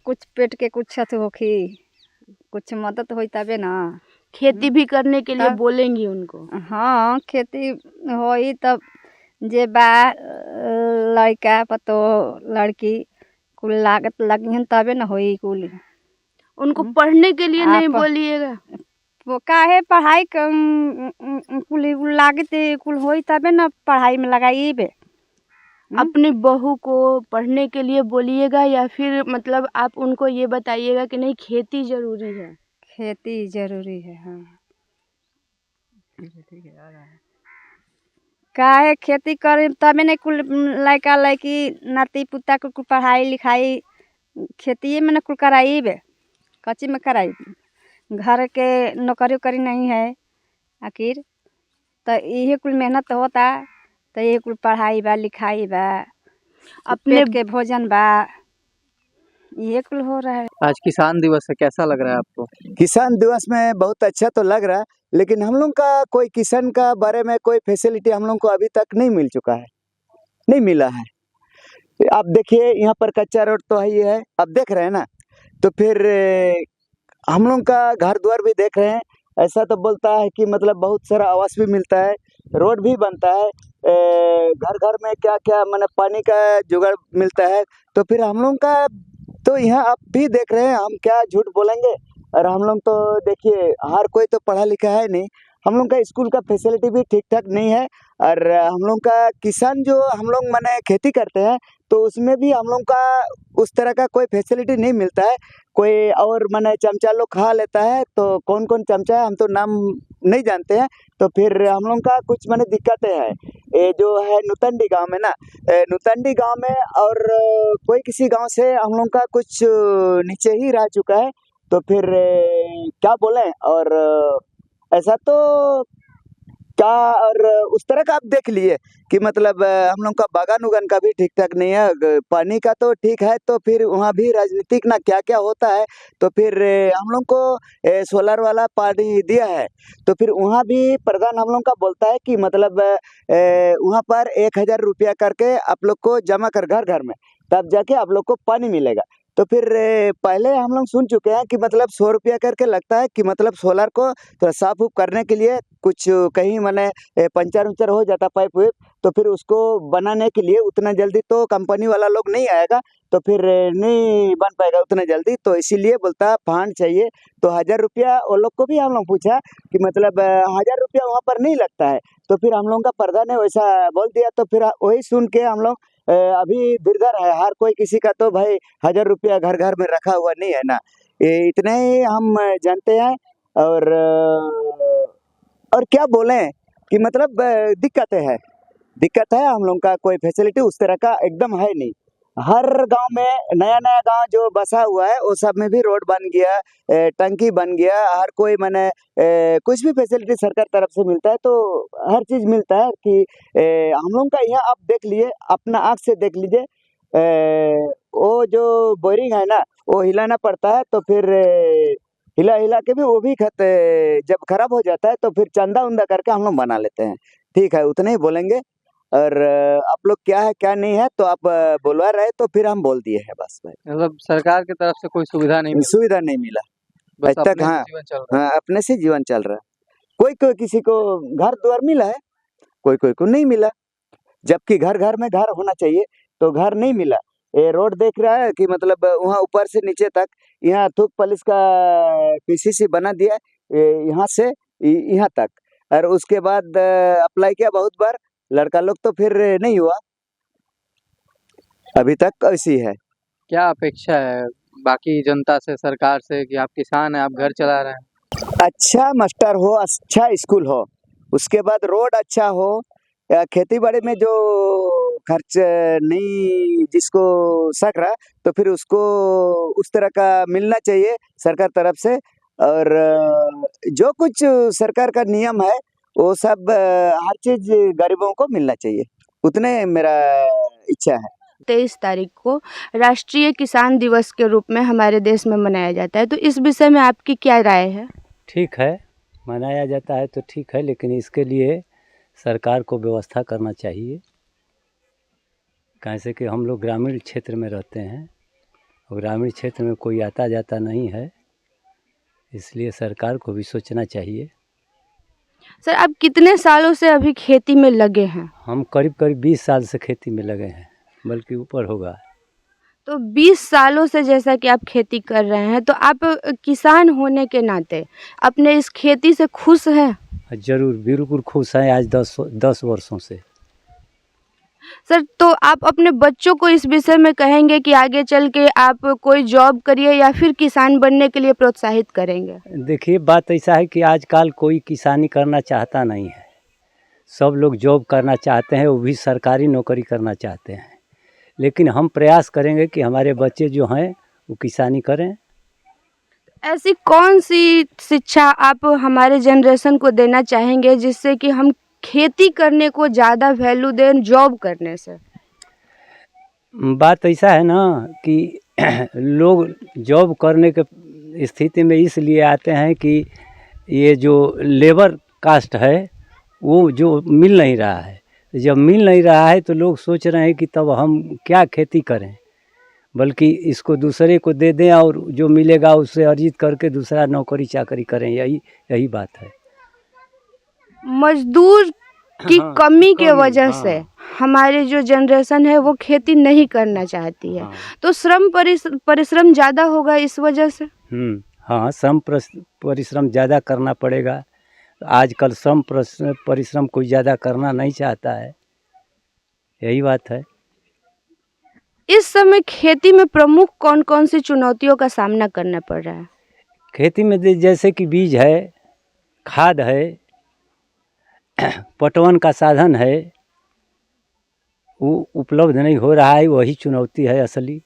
कुछ पेट के कुछ होखी, कुछ मदद होई तबे ना। खेती भी करने के लिए बोलेंगी उनको? हाँ, खेती होई तब जे बा लड़का पतो लड़की कुल लागत लगी तबे ना होई कुल। उनको पढ़ने के लिए नहीं बोलिएगा? वो काहे पढ़ाई कुल लागत कुल होई तबे ना पढ़ाई में लगाइबे। अपनी बहू को पढ़ने के लिए बोलिएगा या फिर मतलब आप उनको ये बताइएगा कि नहीं खेती जरूरी है? खेती जरूरी है, हाँ। काहे खेती करे तबे नहीं कुल लड़का लड़की नाती पुता को पढ़ाई लिखाई खेती में न कुल कराइबे, कच्ची में कराई। घर के नौकरी उकरी नहीं है आखिर, तो यही कुल मेहनत होता, तो यही कुल पढ़ाई बा लिखाई बा, अपने के भोजन बा, ये कुल हो रहा है। आज किसान दिवस है, कैसा लग रहा है आपको? किसान दिवस में बहुत अच्छा तो लग रहा है, लेकिन हम लोग का कोई किसान का बारे में कोई फैसिलिटी हम लोग को अभी तक नहीं मिल चुका है, नहीं मिला है। आप देखिए यहाँ पर कच्चा रोड तो ही है, आप देख रहे हैं ना, तो फिर हम लोग का घर द्वार भी देख रहे हैं। ऐसा तो बोलता है कि मतलब बहुत सारा आवास भी मिलता है, रोड भी बनता है, घर घर में क्या क्या माने पानी का जुगाड़ मिलता है। तो फिर हम लोग का तो यहाँ आप भी देख रहे हैं, हम क्या झूठ बोलेंगे। और हम लोग तो देखिए हर कोई तो पढ़ा लिखा है नहीं, हम लोग का स्कूल का फैसिलिटी भी ठीक ठाक नहीं है। और हम लोग का किसान जो हम लोग माने खेती करते हैं, तो उसमें भी हम लोग का उस तरह का कोई फैसिलिटी नहीं मिलता है। कोई और माने चमचा लोग खा लेता है, तो कौन कौन चमचा है हम तो नाम नहीं जानते हैं। तो फिर हम लोग का कुछ माने दिक्कतें हैं। ये जो है नुतंडी गांव में ना, नुतंडी गांव में और कोई किसी गांव से हम लोग का कुछ नीचे ही रह चुका है। तो फिर क्या बोलें, और ऐसा तो क्या, और उस तरह का आप देख लिए कि मतलब हम लोग का बागान उगान का भी ठीक ठाक नहीं है। पानी का तो ठीक है, तो फिर वहाँ भी राजनीतिक ना क्या क्या होता है। तो फिर हम लोग को सोलर वाला पानी दिया है, तो फिर वहाँ भी प्रधान हम लोग का बोलता है कि मतलब वहाँ पर 1000 रुपया करके आप लोग को जमा कर घर घर में, तब जाके आप लोग को पानी मिलेगा। तो फिर पहले हम लोग सुन चुके हैं कि मतलब 100 रुपया करके लगता है, कि मतलब सोलर को तो साफ उफ करने के लिए कुछ कहीं माने पंचर उंचर हो जाता पाइप वाइप, तो फिर उसको बनाने के लिए उतना जल्दी तो कंपनी वाला लोग नहीं आएगा, तो फिर नहीं बन पाएगा उतना जल्दी। तो इसीलिए बोलता फंड चाहिए। तो 1000 रुपया वो लोग को भी हम लोग पूछा कि मतलब 1000 रुपया वहाँ पर नहीं लगता है। तो फिर हम लोग का प्रधान ने वैसा बोल दिया, तो फिर वही सुन के हम लोग अभी दीर्घर है, हर कोई किसी का तो भाई 1000 रुपया घर घर में रखा हुआ नहीं है ना। ये इतने ही हम जानते हैं। और और क्या बोलें कि मतलब दिक्कत है हम लोग का, कोई फैसिलिटी उस तरह का एकदम है नहीं। हर गांव में नया नया गांव जो बसा हुआ है वो सब में भी रोड बन गया, टंकी बन गया, हर कोई मैंने कुछ भी फैसिलिटी सरकार तरफ से मिलता है तो हर चीज़ मिलता है कि हम लोग का यहाँ आप देख लीजिए, अपना आँख से देख लीजिए, वो जो बोरिंग है ना वो हिलाना पड़ता है, तो फिर हिला हिला के भी वो भी जब खराब हो जाता है तो फिर चंदा उंदा करके हम लोग बना लेते हैं। ठीक है, उतने ही बोलेंगे। और आप लोग क्या है क्या नहीं है तो आप बुलवा रहे तो फिर हम बोल दिए हैं बस भाई। मतलब सरकार की तरफ से कोई सुविधा नहीं मिली, सुविधा नहीं मिला बस आज तक। अपने से हाँ जीवन चल रहा है। हाँ, अपने से जीवन चल रहा है। कोई किसी को घर द्वार मिला है, कोई को नहीं मिला, जबकि घर घर में घर होना चाहिए तो घर नहीं मिला। ये रोड देख रहा है कि मतलब वहाँ ऊपर से नीचे तक यहाँ थूक पुलिस का पीसीसी बना दिया, यहाँ से यहाँ तक। और उसके बाद अप्लाई किया बहुत बार, लड़का लोग तो फिर नहीं हुआ, अभी तक ऐसी है। क्या अपेक्षा है बाकी जनता से, सरकार से, कि आप किसान हैं, आप घर चला रहे हैं? अच्छा मास्टर हो, अच्छा स्कूल हो, उसके बाद रोड अच्छा हो, खेती बाड़ी में जो खर्च नहीं जिसको सक रहा तो फिर उसको उस तरह का मिलना चाहिए सरकार तरफ से। और जो कुछ सरकार का नियम है वो सब हर चीज गरीबों को मिलना चाहिए, उतने मेरा इच्छा है। 23 तारीख को राष्ट्रीय किसान दिवस के रूप में हमारे देश में मनाया जाता है, तो इस विषय में आपकी क्या राय है? ठीक है, मनाया जाता है तो ठीक है, लेकिन इसके लिए सरकार को व्यवस्था करना चाहिए। कैसे कि हम लोग ग्रामीण क्षेत्र में रहते हैं और ग्रामीण क्षेत्र में कोई आता जाता नहीं है, इसलिए सरकार को भी सोचना चाहिए। सर, आप कितने सालों से अभी खेती में लगे हैं? हम करीब 20 साल से खेती में लगे हैं, बल्कि ऊपर होगा। तो 20 सालों से जैसा कि आप खेती कर रहे हैं, तो आप किसान होने के नाते अपने इस खेती से खुश हैं? जरूर, बिल्कुल खुश हैं आज 10 वर्षों से। सर, तो आप अपने बच्चों को इस विषय में कहेंगे कि आगे चल के आप कोई जॉब करिए या फिर किसान बनने के लिए प्रोत्साहित करेंगे? देखिए, बात ऐसा है कि आजकल कोई किसानी करना चाहता नहीं है, सब लोग जॉब करना चाहते हैं, वो भी सरकारी नौकरी करना चाहते हैं। लेकिन हम प्रयास करेंगे कि हमारे बच्चे जो हैं वो किसानी करें। ऐसी कौन सी शिक्षा आप हमारे जनरेशन को देना चाहेंगे जिससे कि हम खेती करने को ज़्यादा वैल्यू दें जॉब करने से? बात ऐसा है ना कि लोग जॉब करने के स्थिति में इसलिए आते हैं कि ये जो लेबर कास्ट है वो जो मिल नहीं रहा है। जब मिल नहीं रहा है तो लोग सोच रहे हैं कि तब हम क्या खेती करें, बल्कि इसको दूसरे को दे दें और जो मिलेगा उससे अर्जित करके दूसरा नौकरी चाकरी करें। यही बात है। मजदूर की हाँ, कमी के कमी, वजह हाँ। से हमारी जो जनरेशन है वो खेती नहीं करना चाहती है, हाँ। तो श्रम परिश्रम ज़्यादा होगा इस वजह से। हाँ, श्रम परिश्रम ज़्यादा करना पड़ेगा। आजकल श्रम परिश्रम कोई ज़्यादा करना नहीं चाहता है, यही बात है। इस समय खेती में प्रमुख कौन कौन सी चुनौतियों का सामना करना पड़ रहा है? खेती में जैसे कि बीज है, खाद है, पटवन का साधन है, वो उपलब्ध नहीं हो रहा है, वही चुनौती है असली।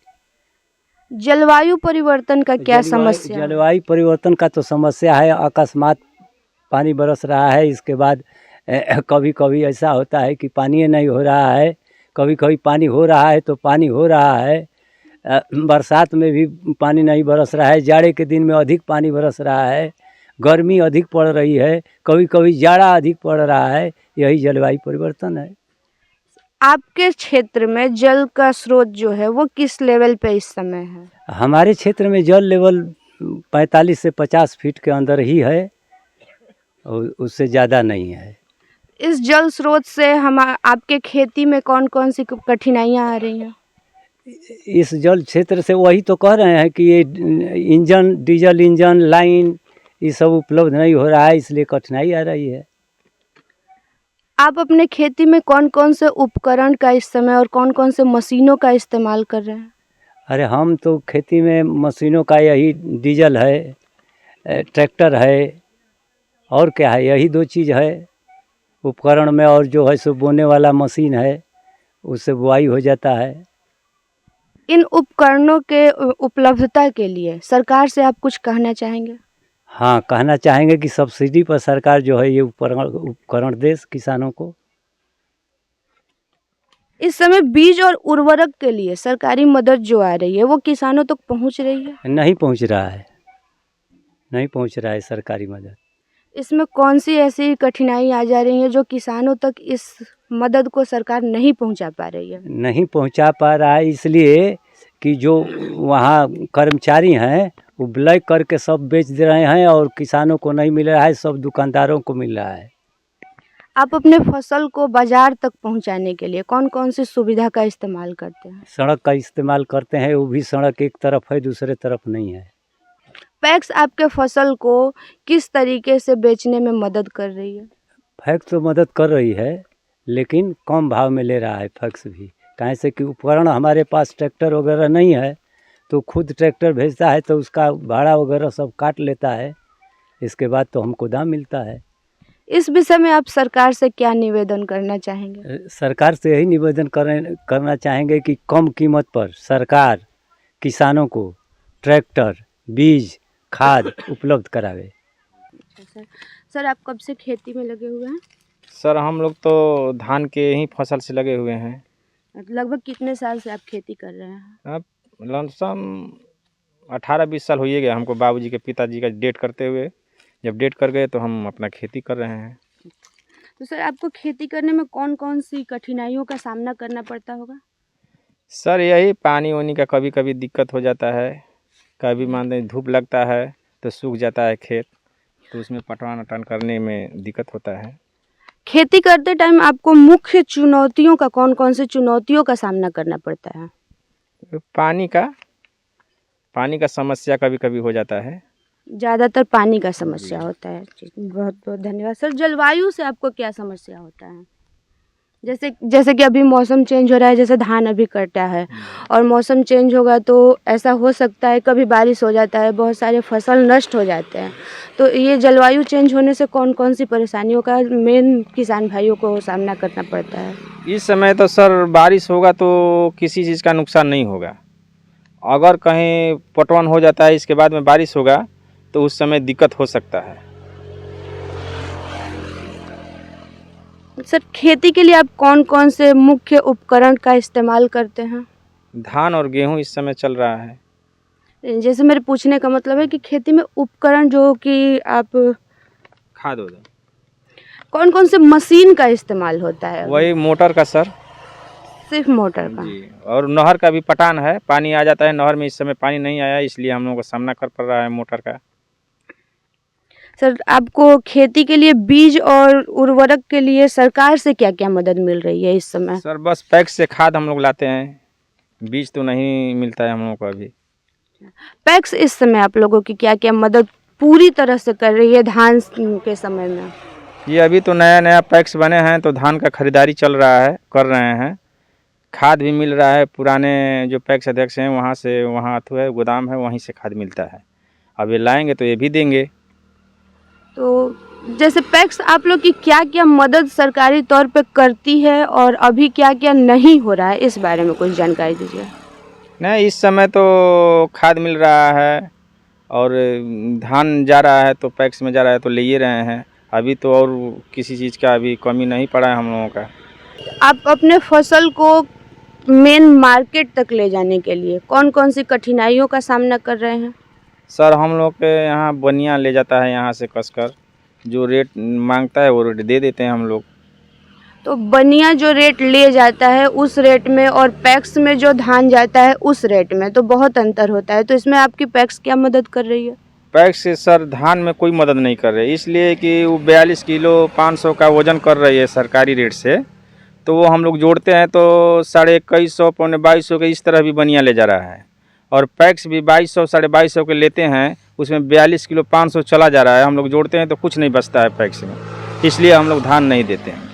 जलवायु परिवर्तन का क्या समस्या है? जलवायु परिवर्तन का तो समस्या है, अकस्मात पानी बरस रहा है, इसके बाद कभी कभी ऐसा होता है कि पानी नहीं हो रहा है, कभी कभी पानी हो रहा है तो पानी हो रहा है, बरसात में भी पानी नहीं बरस रहा है, जाड़े के दिन में अधिक पानी बरस रहा है, गर्मी अधिक पड़ रही है, कभी कभी जाड़ा अधिक पड़ रहा है, यही जलवायु परिवर्तन है। आपके क्षेत्र में जल का स्रोत जो है वो किस लेवल पे इस समय है? हमारे क्षेत्र में जल लेवल 45 से 50 फीट के अंदर ही है और उससे ज़्यादा नहीं है। इस जल स्रोत से हम आपके खेती में कौन कौन सी कठिनाइयाँ आ रही हैं? इस जल क्षेत्र से वही तो कह रहे हैं कि ये इंजन, डीजल इंजन, लाइन, ये सब उपलब्ध नहीं हो रहा है, इसलिए कठिनाई आ रही है। आप अपने खेती में कौन-कौन से उपकरण का इस समय और कौन-कौन से मशीनों का इस्तेमाल कर रहे हैं? अरे हम तो खेती में मशीनों का यही डीजल है, ट्रैक्टर है, और क्या है, यही 2 चीज़ है उपकरण में। और जो है सो बोने वाला मशीन है, उससे बुआई हो जाता है। इन उपकरणों के उपलब्धता के लिए सरकार से आप कुछ कहना चाहेंगे? हाँ, कहना चाहेंगे कि सब्सिडी पर सरकार जो है ये उपकरण दे किसानों को। इस समय बीज और उर्वरक के लिए सरकारी मदद जो आ रही है वो किसानों तक पहुंच रही है? नहीं पहुंच रहा है, नहीं पहुंच रहा है सरकारी मदद। इसमें कौन सी ऐसी कठिनाई आ जा रही है जो किसानों तक इस मदद को सरकार नहीं पहुंचा पा रही है? नहीं पहुंचा पा रहा है इसलिए कि जो वहाँ कर्मचारी हैं वो ब्लैक करके सब बेच दे रहे हैं और किसानों को नहीं मिल रहा है, सब दुकानदारों को मिल रहा है। आप अपने फसल को बाजार तक पहुंचाने के लिए कौन कौन सी सुविधा का इस्तेमाल करते हैं? सड़क का इस्तेमाल करते हैं, वो भी सड़क एक तरफ है, दूसरे तरफ नहीं है। पैक्स आपके फसल को किस तरीके से बेचने में मदद कर रही है? फैक्स तो मदद कर रही है लेकिन कम भाव में ले रहा है फैक्स भी, काहे से कि उपकरण हमारे पास ट्रैक्टर वगैरह नहीं है, तो खुद ट्रैक्टर भेजता है तो उसका भाड़ा वगैरह सब काट लेता है, इसके बाद तो हमको दाम मिलता है। इस विषय में आप सरकार से क्या निवेदन करना चाहेंगे? सरकार से यही निवेदन करना चाहेंगे कि कम कीमत पर सरकार किसानों को ट्रैक्टर, बीज, खाद उपलब्ध करावे। सर आप कब से खेती में लगे हुए हैं? सर हम लोग तो धान के ही फसल से लगे हुए हैं। लगभग कितने साल से आप खेती कर रहे हैं? अब लमसम 18-20 साल हो ही गया हमको, बाबूजी के पिताजी का डेट करते हुए। जब डेट कर गए तो हम अपना खेती कर रहे हैं। तो सर आपको खेती करने में कौन कौन सी कठिनाइयों का सामना करना पड़ता होगा? सर यही पानी वानी का कभी कभी दिक्कत हो जाता है, कभी मान लें धूप लगता है तो सूख जाता है खेत, तो उसमें पटवान वटवान करने में दिक्कत होता है। खेती करते टाइम आपको मुख्य चुनौतियों का कौन कौन सी चुनौतियों का सामना करना पड़ता है? पानी का समस्या कभी कभी हो जाता है। ज़्यादातर पानी का समस्या होता है। बहुत बहुत धन्यवाद सर। जलवायु से आपको क्या समस्या होता है? जैसे कि अभी मौसम चेंज हो रहा है, जैसे धान अभी कटा है और मौसम चेंज होगा तो ऐसा हो सकता है कभी बारिश हो जाता है, बहुत सारे फसल नष्ट हो जाते हैं। तो ये जलवायु चेंज होने से कौन कौन सी परेशानियों का मेन किसान भाइयों को सामना करना पड़ता है? इस समय तो सर बारिश होगा तो किसी चीज़ का नुकसान नहीं होगा। अगर कहीं पटवन हो जाता है इसके बाद में बारिश होगा तो उस समय दिक्कत हो सकता है। सर खेती के लिए आप कौन कौन से मुख्य उपकरण का इस्तेमाल करते हैं? धान और गेहूं इस समय चल रहा है। जैसे मेरे पूछने का मतलब है कि खेती में उपकरण जो कि आप खाद हो जाए, कौन कौन से मशीन का इस्तेमाल होता है? वही मोटर का सर, सिर्फ मोटर का? जी। और नहर का भी पटान है, पानी आ जाता है नहर में, इस समय पानी नहीं आया इसलिए हम लोगों को सामना कर पड़ रहा है मोटर का। सर आपको खेती के लिए बीज और उर्वरक के लिए सरकार से क्या क्या मदद मिल रही है इस समय? सर बस पैक्स से खाद हम लोग लाते हैं, बीज तो नहीं मिलता है हम लोगों को अभी। पैक्स इस समय आप लोगों की क्या क्या मदद पूरी तरह से कर रही है धान के समय में? ये अभी तो नया नया पैक्स बने हैं तो धान का खरीदारी चल रहा है, कर रहे हैं। खाद भी मिल रहा है, पुराने जो पैक्स अध्यक्ष हैं वहाँ से, वहाँ अथु है गोदाम है, वहीं से खाद मिलता है। अब ये लाएंगे तो ये भी देंगे। तो जैसे पैक्स आप लोग की क्या क्या मदद सरकारी तौर पे करती है और अभी क्या क्या नहीं हो रहा है, इस बारे में कुछ जानकारी दीजिए। नहीं, इस समय तो खाद मिल रहा है और धान जा रहा है तो पैक्स में जा रहा है तो ले ही रहे हैं। अभी तो और किसी चीज़ का अभी कमी नहीं पड़ा है हम लोगों का। आप अपने फसल को मेन मार्केट तक ले जाने के लिए कौन कौन सी कठिनाइयों का सामना कर रहे हैं? सर हम लोग के यहाँ बनिया ले जाता है यहाँ से कसकर, जो रेट मांगता है वो रेट दे देते हैं हम लोग। तो बनिया जो रेट ले जाता है उस रेट में और पैक्स में जो धान जाता है उस रेट में तो बहुत अंतर होता है, तो इसमें आपकी पैक्स क्या मदद कर रही है? पैक्स से सर धान में कोई मदद नहीं कर रही, इसलिए कि वो 42 किलो 500 का वज़न कर रही है सरकारी रेट से, तो वो हम लोग जोड़ते हैं तो 2150 पौने 2200 के इस तरह भी बनिया ले जा रहा है। और पैक्स भी 2200 2250 के लेते हैं, उसमें 42 किलो 500 चला जा रहा है। हम लोग जोड़ते हैं तो कुछ नहीं बचता है पैक्स में, इसलिए हम लोग धान नहीं देते हैं।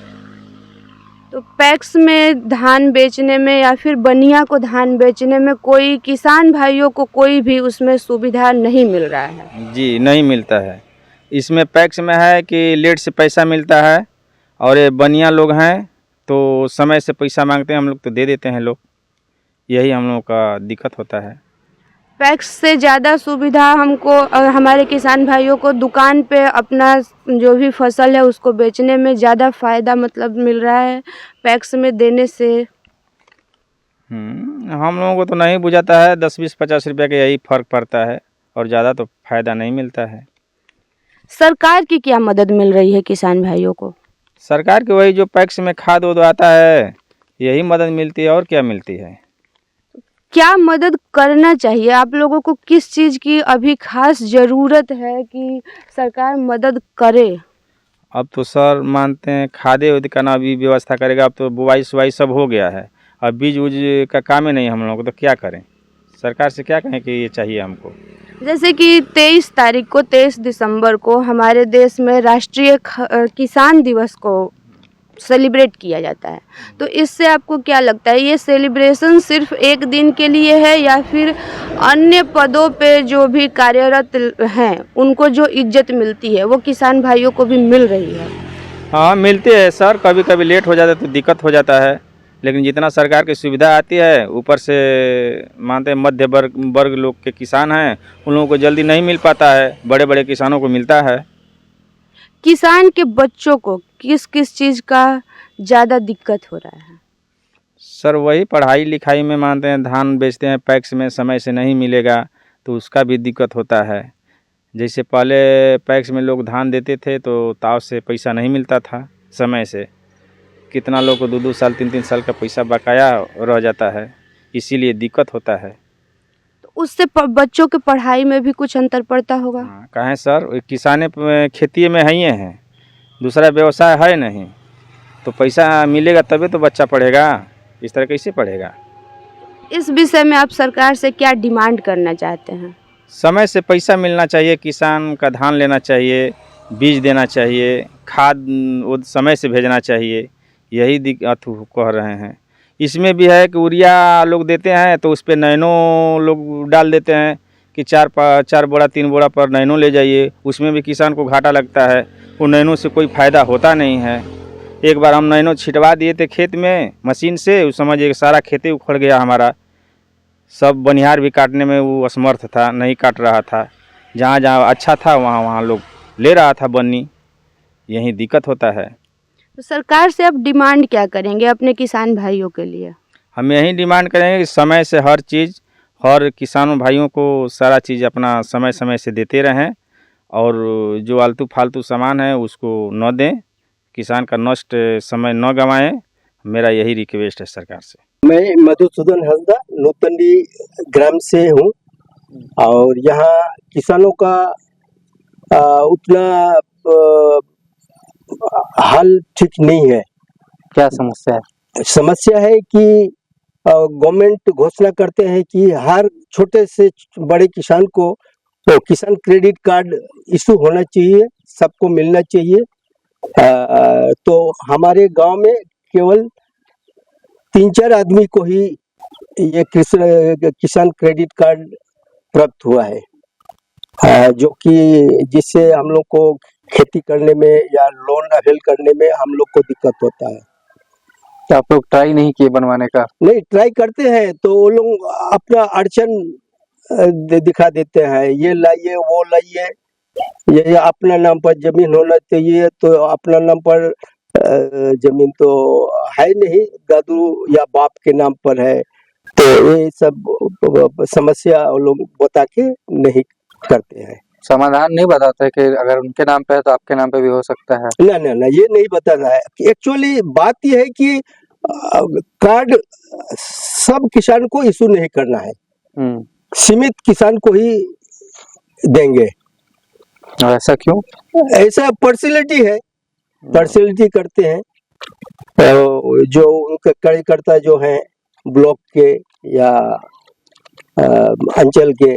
तो पैक्स में धान बेचने में या फिर बनिया को धान बेचने में कोई किसान भाइयों को कोई भी उसमें सुविधा नहीं मिल रहा है? जी नहीं मिलता है। इसमें पैक्स में है कि लेट से पैसा मिलता है, और ये बनिया लोग हैं तो समय से पैसा मांगते हैं, हम लोग तो दे देते हैं लोग, यही हम लोग का दिक्कत होता है। पैक्स से ज़्यादा सुविधा हमको हमारे किसान भाइयों को दुकान पे अपना जो भी फसल है उसको बेचने में ज़्यादा फ़ायदा मतलब मिल रहा है पैक्स में देने से। हम लोगों को तो नहीं बुझाता है, 10-20-50 रुपये का यही फ़र्क पड़ता है, और ज़्यादा तो फ़ायदा नहीं मिलता है। सरकार की क्या मदद मिल रही है किसान भाइयों को? सरकार की वही जो पैक्स में खाद उद आता है, यही मदद मिलती है, और क्या मिलती है। क्या मदद करना चाहिए? आप लोगों को किस चीज़ की अभी खास ज़रूरत है कि सरकार मदद करे? अब तो सर मानते हैं खादे उद का ना भी व्यवस्था करेगा, अब तो बुआई सुवाई सब हो गया है, अब बीज उज का काम ही नहीं हम लोगों को, तो क्या करें, सरकार से क्या कहें कि ये चाहिए हमको। जैसे कि 23 दिसंबर को हमारे देश में राष्ट्रीय किसान दिवस को सेलिब्रेट किया जाता है, तो इससे आपको क्या लगता है, ये सेलिब्रेशन सिर्फ एक दिन के लिए है या फिर अन्य पदों पे जो भी कार्यरत हैं उनको जो इज्जत मिलती है वो किसान भाइयों को भी मिल रही है? हाँ मिलती है सर, कभी कभी लेट हो जाता है तो दिक्कत हो जाता है, लेकिन जितना सरकार की सुविधा आती है ऊपर से मानते हैं मध्य वर्ग लोग के किसान हैं, उन लोगों को जल्दी नहीं मिल पाता है, बड़े बड़े किसानों को मिलता है। किसान के बच्चों को किस किस चीज़ का ज़्यादा दिक्कत हो रहा है? सर वही पढ़ाई लिखाई में मानते हैं, धान बेचते हैं पैक्स में समय से नहीं मिलेगा तो उसका भी दिक्कत होता है। जैसे पहले पैक्स में लोग धान देते थे तो ताव से पैसा नहीं मिलता था समय से, कितना लोग को 2-2 साल 3-3 साल का पैसा बकाया रह जाता है, इसीलिए दिक्कत होता है। तो उससे बच्चों के पढ़ाई में भी कुछ अंतर पड़ता होगा? कहें सर, किसाने खेती में है ही हैं, दूसरा व्यवसाय है नहीं, तो पैसा मिलेगा तभी तो बच्चा पढ़ेगा, इस तरह कैसे पढ़ेगा। इस विषय में आप सरकार से क्या डिमांड करना चाहते हैं? समय से पैसा मिलना चाहिए, किसान का धान लेना चाहिए, बीज देना चाहिए, खाद वो समय से भेजना चाहिए, यही दिक्कत कह रहे हैं। इसमें भी है कि यूरिया लोग देते हैं तो उस पर नैनो लोग डाल देते हैं कि 4 बोरा 3 बोरा पर नैनो ले जाइए, उसमें भी किसान को घाटा लगता है, वो नैनो से कोई फ़ायदा होता नहीं है। एक बार हम नैनो छिटवा दिए थे खेत में मशीन से, उस समझिए सारा खेती उखड़ गया हमारा, सब बनिहार भी काटने में वो असमर्थ था, नहीं काट रहा था, जहाँ जहाँ अच्छा था वहाँ लोग ले रहा था बन्नी, यही दिक्कत होता है। तो सरकार से आप डिमांड क्या करेंगे अपने किसान भाइयों के लिए? हम यही डिमांड करेंगे कि समय से हर चीज़, हर किसानों भाइयों को सारा चीज़ अपना समय समय से देते रहें, और जो आलतू फालतू सामान है उसको न दें, किसान का नष्ट समय न गंवाएं, मेरा यही रिक्वेस्ट है सरकार से। मैं मधुसूदन हंसदा नूतंडी ग्राम से हूँ, और यहाँ किसानों का उतना हाल ठीक नहीं है। क्या समस्या है? समस्या है कि गवर्नमेंट घोषणा करते हैं कि हर छोटे से बड़े किसान को तो किसान क्रेडिट कार्ड इशू होना चाहिए, सबको मिलना चाहिए। तो हमारे गांव में केवल 3-4 आदमी को ही ये किसान क्रेडिट कार्ड प्राप्त हुआ है, जो कि जिससे हम लोग को खेती करने में या लोन अवेल करने में हम लोग को दिक्कत होता है। क्या आप लोग ट्राई नहीं किए बनवाने का? नहीं, ट्राई करते हैं तो वो लोग अपना अड़चन दिखा देते हैं, ये लाइए वो लाइए, ये अपना नाम पर जमीन होना चाहिए, तो अपना नाम पर जमीन तो है नहीं, दादू या बाप के नाम पर है, तो ये सब समस्या वो लोग बता के नहीं करते हैं। समाधान नहीं बताते कि अगर उनके नाम पे है तो आपके नाम पे भी हो सकता है? ना, ये नहीं बता रहा है। एक्चुअली बात यह है कि कार्ड सब किसान को इशू नहीं करना है, सीमित किसान को ही देंगे। ऐसा क्यों? ऐसा पर्सनैलिटी है, पर्सनैलिटी करते हैं, जो उनके कार्यकर्ता जो हैं ब्लॉक के या अंचल के,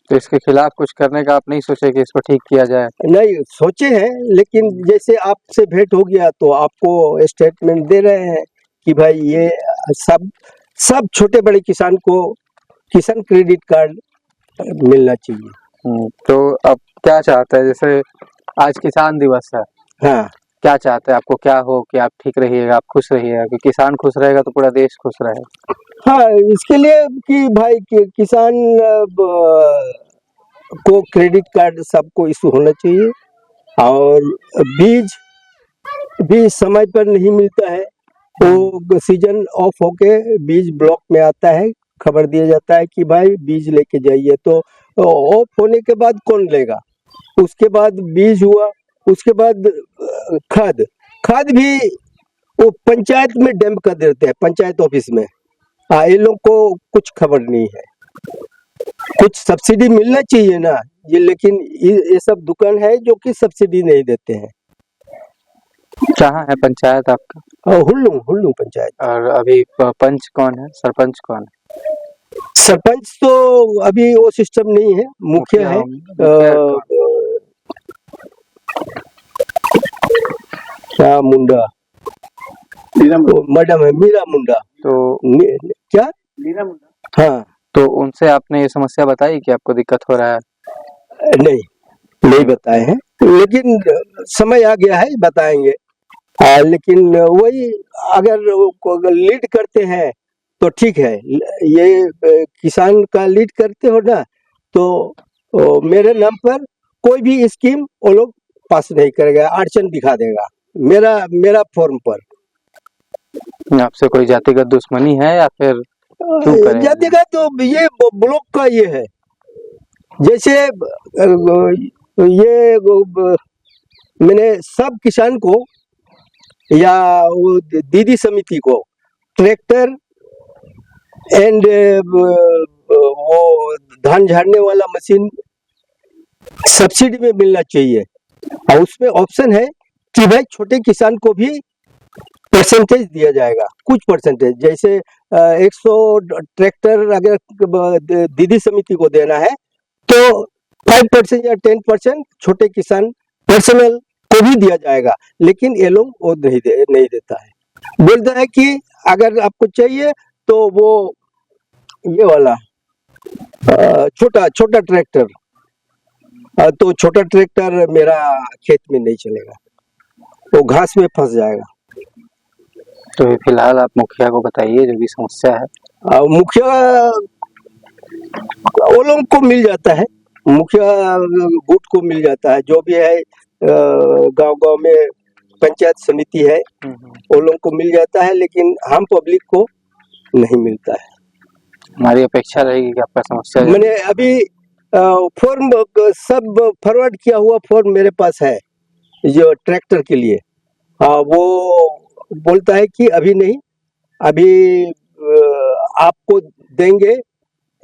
तो इसके खिलाफ कुछ करने का आप नहीं सोचे कि इसको ठीक किया जाए? नहीं सोचे हैं, लेकिन जैसे आपसे भेंट हो गया तो आपको स्टेटमेंट दे रहे हैं कि भाई ये सब छोटे बड़े किसान को किसान क्रेडिट कार्ड मिलना चाहिए। तो अब क्या चाहते हैं, जैसे आज किसान दिवस है, हाँ, क्या चाहते हैं, आपको क्या हो कि आप ठीक रहिएगा, आप खुश रहिएगा, कि किसान खुश रहेगा तो पूरा देश खुश रहेगा? हाँ, इसके लिए कि भाई किसान को क्रेडिट कार्ड सबको इशू होना चाहिए, और बीज भी समय पर नहीं मिलता है, तो सीजन ऑफ होके बीज ब्लॉक में आता है, खबर दिया जाता है कि भाई बीज लेके जाइए, तो ऑफ होने के बाद कौन लेगा? उसके बाद बीज हुआ, उसके बाद खाद भी वो पंचायत में डंप कर देते हैं, पंचायत ऑफिस में। ये लोग को कुछ खबर नहीं है। कुछ सब्सिडी मिलना चाहिए ना ये, लेकिन ये सब दुकान है जो कि सब्सिडी नहीं देते हैं। कहाँ है पंचायत आपका? हुल्लुम पंचायत। और अभी पंच कौन है, सरपंच कौन है? सरपंच तो अभी वो सिस्टम नहीं है, मुखिया है। क्या मुंडा, मैडम है मीरा मुंडा। तो क्या मीरा मुंडा? हाँ। तो उनसे आपने ये समस्या बताई कि आपको दिक्कत हो रहा है? नहीं बताए हैं, लेकिन समय आ गया है, बताएंगे। लेकिन वही अगर लीड करते हैं तो ठीक है, ये किसान का लीड करते हो ना, तो मेरे नाम पर कोई भी स्कीम वो लोग पास नहीं करेगा, अड़चन दिखा देगा मेरा फॉर्म पर। आपसे कोई जातिगत दुश्मनी है या फिर क्यों करें? जातिगत तो ये ब्लॉक का ये है, जैसे ये मैंने सब किसान को या वो दीदी समिति को ट्रैक्टर एंड वो धान झाड़ने वाला मशीन सब्सिडी में मिलना चाहिए, और उसमें ऑप्शन है कि भाई छोटे किसान को भी परसेंटेज दिया जाएगा, कुछ परसेंटेज। जैसे 100 ट्रैक्टर अगर दीदी समिति को देना है तो 5% या 10% छोटे किसान पर्सनल को भी दिया जाएगा, लेकिन ये लोग वो नहीं देता है। बोलता है कि अगर आपको चाहिए तो वो ये वाला छोटा ट्रैक्टर, तो छोटा ट्रैक्टर मेरा खेत में नहीं चलेगा, वो घास में फंस जाएगा। तो फिलहाल आप मुखिया को बताइए जो भी समस्या है। मुखिया वो लोग को मिल जाता है, मुखिया गुट को मिल जाता है, जो भी है गांव में पंचायत समिति है वो लोग को मिल जाता है, लेकिन हम पब्लिक को नहीं मिलता है। हमारी अपेक्षा रहेगी कि आपका समस्या मैंने अभी फॉर्म सब फॉरवर्ड किया हुआ फॉर्म मेरे पास है जो ट्रैक्टर के लिए। वो बोलता है कि अभी नहीं, अभी आपको देंगे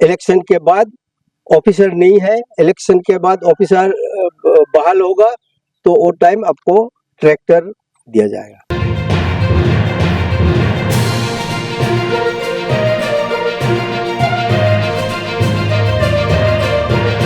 इलेक्शन के बाद, ऑफिसर नहीं है, इलेक्शन के बाद ऑफिसर बहाल होगा तो वो टाइम आपको ट्रैक्टर दिया जाएगा।